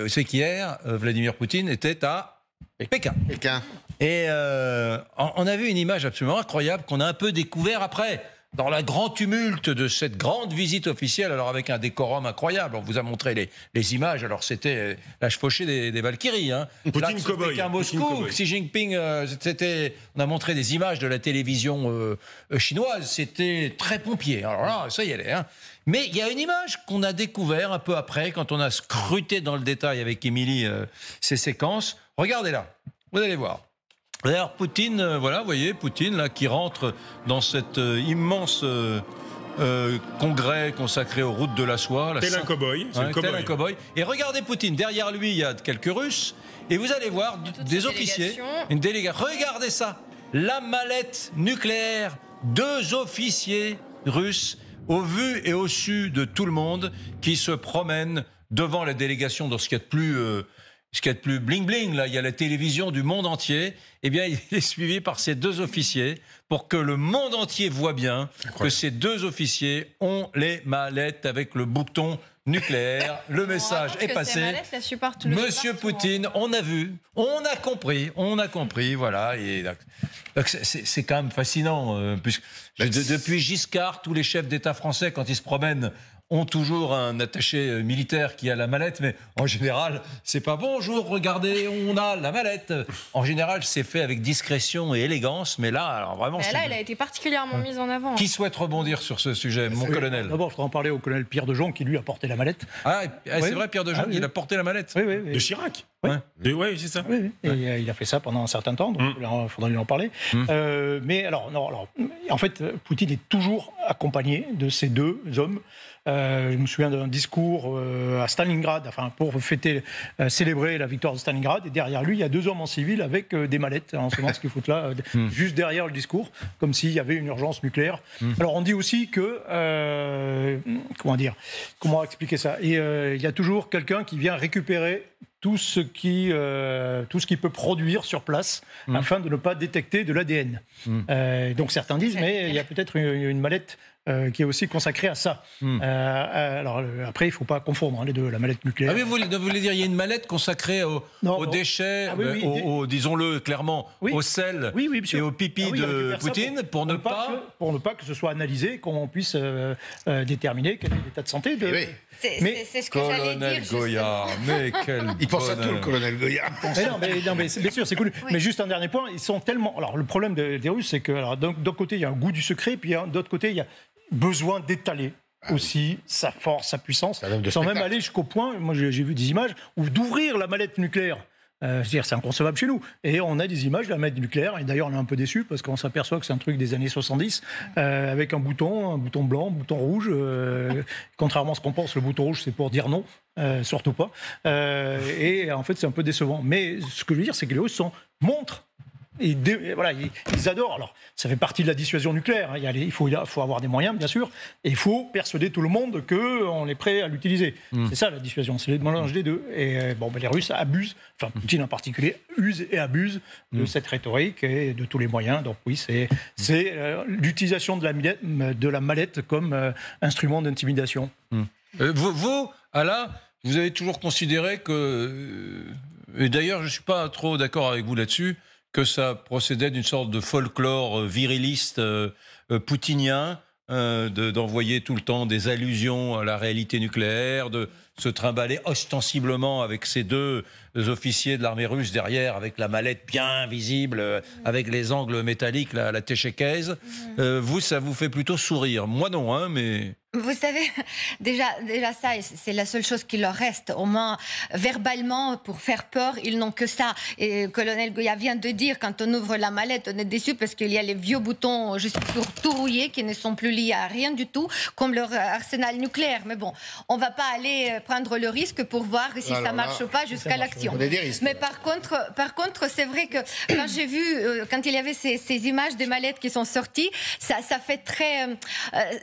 c'est qu'hier, Vladimir Poutine était à Pékin. Et on a vu une image absolument incroyable qu'on a un peu découvert après, dans le grand tumulte de cette grande visite officielle, alors avec un décorum incroyable. On vous a montré les images, alors c'était la chevauchée des Valkyries. Hein. Poutine cowboy. Moscou, Xi Jinping, on a montré des images de la télévision chinoise, c'était très pompier. Alors là, ça y est. Hein. Mais il y a une image qu'on a découvert un peu après, quand on a scruté dans le détail avec Émilie ces séquences. Regardez-la, vous allez voir. D'ailleurs, Poutine, voilà, vous voyez, Poutine, là, qui rentre dans cet immense congrès consacré aux routes de la soie. Tel un cow-boy. Tel un cow-boy. Et regardez Poutine, derrière lui, il y a quelques Russes, et vous allez voir des officiers, une délégation. Regardez ça, la mallette nucléaire, 2 officiers russes, au vu et au su de tout le monde, qui se promènent devant la délégation dans ce qu'il y a de plus... Ce qu'il y a de plus bling-bling, là, il y a la télévision du monde entier. Eh bien, il est suivi par ces 2 officiers pour que le monde entier voit bien que ces 2 officiers ont les mallettes avec le bouton nucléaire. Le message est passé. Monsieur Poutine, on a vu, on a compris, voilà. Et c'est quand même fascinant. Puisque depuis Giscard, tous les chefs d'État français, quand ils se promènent, ont toujours un attaché militaire qui a la mallette, mais en général, c'est pas bonjour, regardez, on a la mallette. En général, c'est fait avec discrétion et élégance, mais là, alors vraiment... Mais là, elle a été particulièrement mise en avant. Qui souhaite rebondir sur ce sujet, mon colonel? D'abord, je voudrais en parler au colonel Pierre Dejean, qui lui a porté la mallette. Ah, c'est vrai, Pierre Dejean, il a porté la mallette? Oui. De Chirac. Oui, c'est ça. Oui. Et il a fait ça pendant un certain temps, donc il faudra lui en parler. Mais alors, en fait, Poutine est toujours accompagné de ces 2 hommes. Je me souviens d'un discours à Stalingrad, enfin pour célébrer la victoire de Stalingrad, et derrière lui, il y a 2 hommes en civil avec des mallettes, en ce moment ce qu'ils foutent là, juste derrière le discours, comme s'il y avait une urgence nucléaire. Alors on dit aussi que, comment expliquer ça? Et il y a toujours quelqu'un qui vient récupérer tout ce qui peut produire sur place afin de ne pas détecter de l'ADN. Donc certains disent, mais il y a peut-être une mallette qui est aussi consacrée à ça. Alors après, il ne faut pas confondre les 2, la mallette nucléaire. Ah oui, vous voulez dire, il y a une mallette consacrée aux déchets, disons-le clairement, au sel et au pipi de Poutine, pour ne pas que ce soit analysé, qu'on puisse déterminer quel est l'état de santé de... C'est ce que j'allais dire. Goya, mais quel il pense à tout, le colonel Goya. Non, mais bien sûr, c'est cool. Oui. Mais juste un dernier point, ils sont tellement... Alors, le problème des Russes, c'est que d'un côté, il y a un goût du secret, puis d'autre côté, il y a besoin d'étaler aussi sa force, sa puissance, sans même aller jusqu'au point, moi j'ai vu des images, où d'ouvrir la mallette nucléaire. C'est-à-dire, c'est inconcevable chez nous. Et on a des images de la mallette nucléaire, et d'ailleurs on est un peu déçus parce qu'on s'aperçoit que c'est un truc des années 70, avec un bouton blanc, un bouton rouge. Contrairement à ce qu'on pense, le bouton rouge c'est pour dire non, surtout pas. Et en fait c'est un peu décevant. Mais ce que je veux dire, c'est que les Russes montrent. Voilà, ils adorent. Alors, ça fait partie de la dissuasion nucléaire. Hein. Il faut avoir des moyens, bien sûr. Et il faut persuader tout le monde qu'on est prêt à l'utiliser. C'est ça, la dissuasion. C'est le mélange des 2. Et les Russes abusent, enfin, Poutine en particulier, use et abuse de cette rhétorique et de tous les moyens. Donc oui, c'est l'utilisation de la mallette comme instrument d'intimidation. Vous, Alain, vous avez toujours considéré que... Et d'ailleurs, je ne suis pas trop d'accord avec vous là-dessus, que ça procédait d'une sorte de folklore viriliste poutinien, d'envoyer tout le temps des allusions à la réalité nucléaire, de se trimballer ostensiblement avec ces 2 officiers de l'armée russe derrière, avec la mallette bien visible, avec les angles métalliques, la téchékaise. Vous, ça vous fait plutôt sourire. Moi non, hein, mais... Vous savez, déjà ça, c'est la seule chose qui leur reste. Au moins, verbalement, pour faire peur, ils n'ont que ça. Et le colonel Goya vient de dire, quand on ouvre la mallette, on est déçu parce qu'il y a les vieux boutons juste pour tout rouiller, qui ne sont plus liés à rien du tout, comme leur arsenal nucléaire. Mais bon, on ne va pas aller prendre le risque pour voir si ça marche ou pas jusqu'à l'action. Mais par contre, c'est vrai que quand j'ai vu, quand il y avait ces images des mallettes qui sont sorties, ça fait très...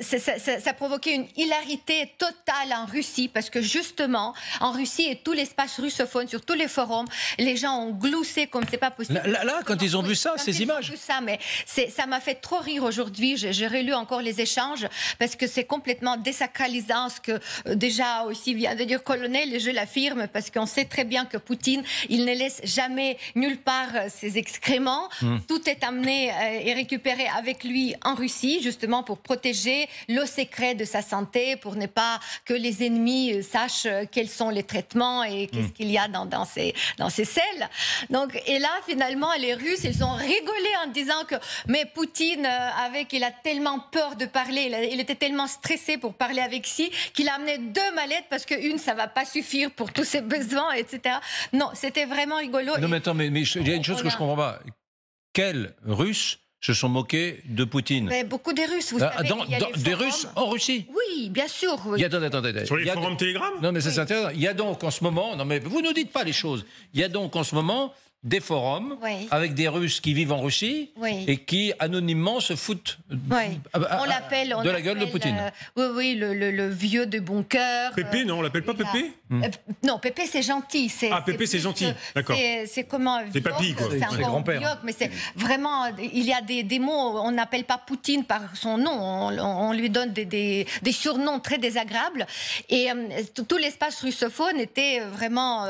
ça provoque provoqué une hilarité totale en Russie, parce que justement, en Russie et tout l'espace russophone, sur tous les forums, les gens ont gloussé comme c'est pas possible. Là, quand ils ont vu ça, ces images. Mais ça m'a fait trop rire aujourd'hui. J'ai relu encore les échanges, parce que c'est complètement désacralisant ce que déjà aussi vient de dire Colonel, et je l'affirme, parce qu'on sait très bien que Poutine, il ne laisse jamais nulle part ses excréments. Tout est amené et récupéré avec lui en Russie, justement pour protéger le secret de sa santé, pour ne pas que les ennemis sachent quels sont les traitements et qu'est-ce qu'il y a dans ces selles. Donc, et là, finalement, les Russes, ils ont rigolé en disant que mais Poutine, il a tellement peur de parler, il était tellement stressé pour parler avec Xi qu'il a amené 2 mallettes parce qu'une, ça va pas suffire pour tous ses besoins, etc. Non, c'était vraiment rigolo. Non, mais attends, mais il y a une chose que je comprends pas. Quels Russes se sont moqués de Poutine? Mais beaucoup des Russes, vous savez. Des Russes en Russie? Oui, bien sûr. Oui. Attendez. Sur les forums Telegram? Non, mais c'est intéressant. Il y a donc en ce moment... Non, mais vous ne dites pas les choses. Il y a donc en ce moment des forums avec des Russes qui vivent en Russie et qui anonymement se foutent de la gueule de Poutine. Oui, le vieux de bon cœur. Pépé, non, on l'appelle pas Pépé? Non, Pépé c'est gentil. Pépé c'est gentil, d'accord. C'est comment? C'est papy, quoi. C'est un grand-père. Mais c'est vraiment, il y a des mots, on n'appelle pas Poutine par son nom, on lui donne des surnoms très désagréables. Et tout l'espace russophone était vraiment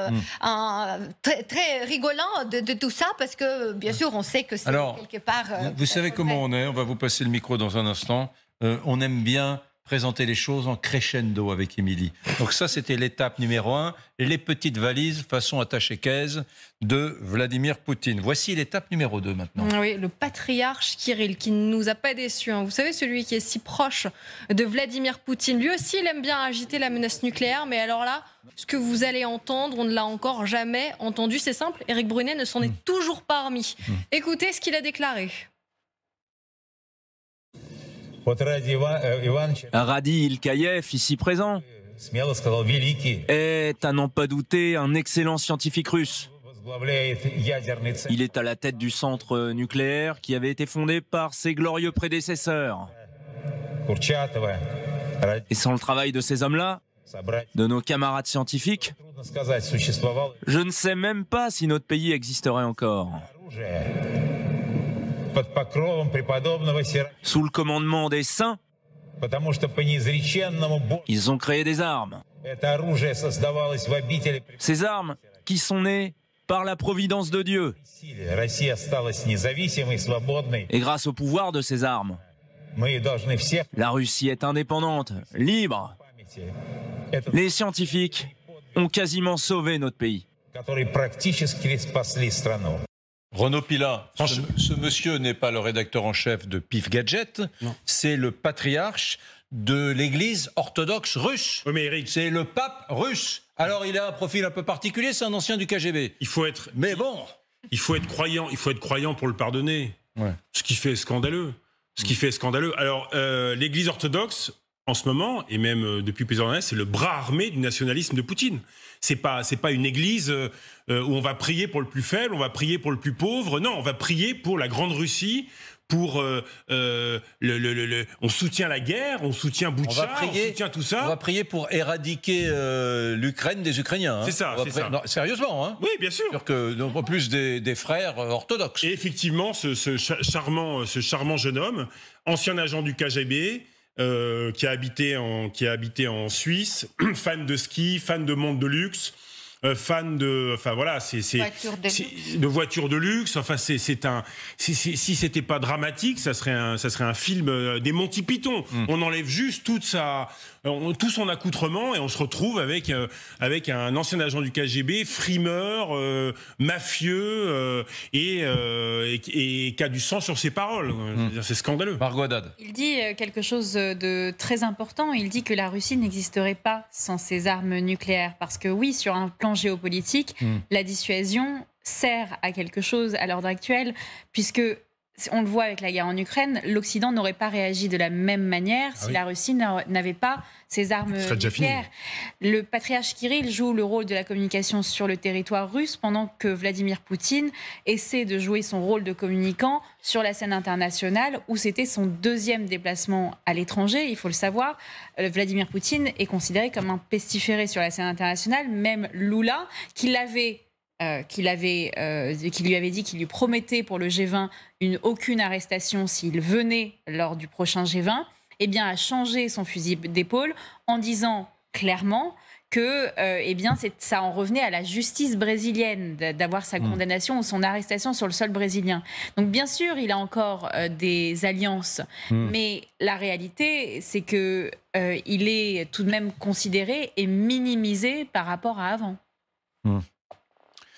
très rigolant de tout ça, parce que bien sûr on sait que c'est quelque part... vous savez comment on est, on va vous passer le micro dans un instant. On aime bien présenter les choses en crescendo avec Émilie. Donc ça, c'était l'étape numéro 1, les petites valises façon attaché-caisse de Vladimir Poutine. Voici l'étape numéro 2 maintenant. Oui, le patriarche Kirill, qui ne nous a pas déçus. Vous savez, celui qui est si proche de Vladimir Poutine. Lui aussi, il aime bien agiter la menace nucléaire, mais alors là, ce que vous allez entendre, on ne l'a encore jamais entendu. C'est simple, Éric Brunet ne s'en est toujours pas remis. Écoutez ce qu'il a déclaré. Radi Ilkaïev, ici présent, est, à n'en pas douter, un excellent scientifique russe. Il est à la tête du centre nucléaire qui avait été fondé par ses glorieux prédécesseurs. Et sans le travail de ces hommes-là, de nos camarades scientifiques, je ne sais même pas si notre pays existerait encore. Sous le commandement des saints, ils ont créé des armes. Ces armes qui sont nées par la providence de Dieu. Et grâce au pouvoir de ces armes, la Russie est indépendante, libre. Les scientifiques ont quasiment sauvé notre pays. Renaud Pilat, ce monsieur n'est pas le rédacteur en chef de Pif Gadget, c'est le patriarche de l'église orthodoxe russe. Oui, mais Eric, c'est le pape russe. Alors il a un profil un peu particulier, c'est un ancien du KGB. Il faut être croyant pour le pardonner. Ouais. Ce qui fait scandaleux. Alors, l'église orthodoxe, en ce moment, et même depuis plusieurs années, c'est le bras armé du nationalisme de Poutine. C'est pas une église où on va prier pour le plus faible, on va prier pour le plus pauvre. Non, on va prier pour la grande Russie, pour on soutient la guerre, on soutient Boutcha, on soutient tout ça. On va prier pour éradiquer l'Ukraine des Ukrainiens. Hein. C'est ça, c'est ça. Non, sérieusement, hein. Oui, bien sûr. En plus des frères orthodoxes. Et effectivement, ce charmant jeune homme, ancien agent du KGB, qui a habité en Suisse, fan de ski, fan de monde de luxe, fan de, de voitures de luxe. Enfin, si c'était pas dramatique, ça serait un film des Monty Python. On enlève juste tout son accoutrement et on se retrouve avec un ancien agent du KGB, frimeur, mafieux et qui a du sang sur ses paroles. C'est scandaleux. Margot Haddad. Il dit quelque chose de très important. Il dit que la Russie n'existerait pas sans ses armes nucléaires. Parce que oui, sur un plan géopolitique, la dissuasion sert à quelque chose à l'ordre actuel, puisque on le voit avec la guerre en Ukraine, l'Occident n'aurait pas réagi de la même manière si la Russie n'avait pas ses armes nucléaires. Le patriarche Kirill joue le rôle de la communication sur le territoire russe pendant que Vladimir Poutine essaie de jouer son rôle de communicant sur la scène internationale où c'était son deuxième déplacement à l'étranger. Il faut le savoir, Vladimir Poutine est considéré comme un pestiféré sur la scène internationale. Même Lula, qui lui avait dit qu'il lui promettait pour le G20 aucune arrestation s'il venait lors du prochain G20, eh bien, a changé son fusil d'épaule en disant clairement que ça en revenait à la justice brésilienne d'avoir sa condamnation ou son arrestation sur le sol brésilien. Donc bien sûr, il a encore des alliances, mais la réalité, c'est que il est tout de même considéré et minimisé par rapport à avant.